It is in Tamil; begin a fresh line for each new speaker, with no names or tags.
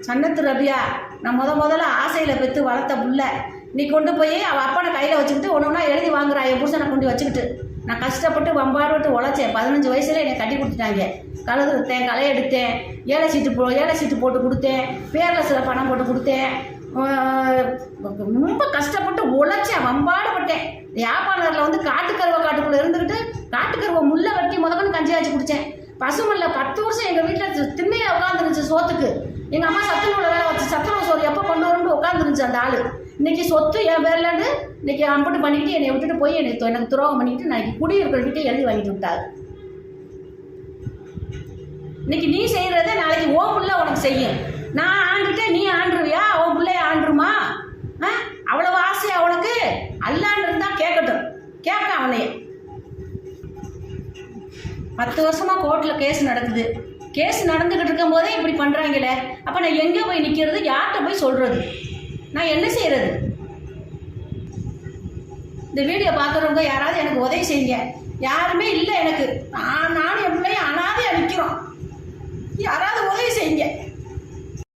சன்னத்து ரபியா, நான் முதல்ல ஆசையில் பெற்று வளர்த்த புள்ள நீ கொண்டு போய் அவள் அப்பனை கையில் வச்சுக்கிட்டு ஒன்று ஒன்றா எழுதி வாங்குறா. என் புருஷனை கொண்டு வச்சுக்கிட்டு நான் கஷ்டப்பட்டு வம்பாடுபட்டு உழைச்சேன். 15 வயசுல என்னை கட்டி கொடுத்துட்டாங்க. கழுது எடுத்தேன், களை எடுத்தேன், ஏழை சீட்டு போட்டு கொடுத்தேன், பேரில் சில பணம் போட்டு கொடுத்தேன். ரொம்ப கஷ்டப்பட்டு உழைச்சேன், வம்பாடுபட்டேன். யாப்பாளரில் வந்து காட்டுக்குள்ளே இருந்துக்கிட்டு காட்டுக்கருவை முல்லை வெட்டி முதக்கன்னு கஞ்சி ஆச்சு குடித்தேன். பசுமல்ல 10 வருஷம் எங்கள் வீட்டில் திண்ணையில் உட்காந்துருந்துச்சு சோத்துக்கு. எங்கள் அம்மா சத்துணவுல வேலை வச்சு சத்துணவு சோறு எப்போ கொண்டு வரணும்னு உட்காந்துருந்துச்சு அந்த ஆள். இன்றைக்கி சொத்து என் பேர்லன்னு இன்றைக்கி அம்பட்டு பண்ணிவிட்டு என்னை விட்டுட்டு போய் எனக்கு துரோகம் பண்ணிவிட்டு நான் குடியிருக்கிற வீட்டை எழுதி வாங்கிட்டு விட்டாரு. இன்னைக்கு நீ செய்கிறதே நாளைக்கு ஓ புள்ள உனக்கு செய்யும். நான் ஆண்டுட்டேன், நீ ஆண்டுருவியா? உன் பிள்ளைய ஆண்டுருமா? அவ்வளவு ஆசையா உனக்கு? அல்லான்னு இருந்தால் கேட்கட்டும், கேட்க அவனையே. 10 வருஷமாக கோர்ட்டில் கேஸ் நடக்குது. கேஸ் நடந்துக்கிட்டு இருக்கும் போதே இப்படி பண்ணுறாங்களே, அப்போ நான் எங்கே போய் நிற்கிறது? யார்கிட்ட போய் சொல்கிறது? நான் என்ன செய்கிறது? இந்த வீடியோ பார்க்குறவங்க யாராவது எனக்கு உதவி செய்யுங்க. யாருமே இல்லை எனக்கு. நானும் என் பிள்ளைய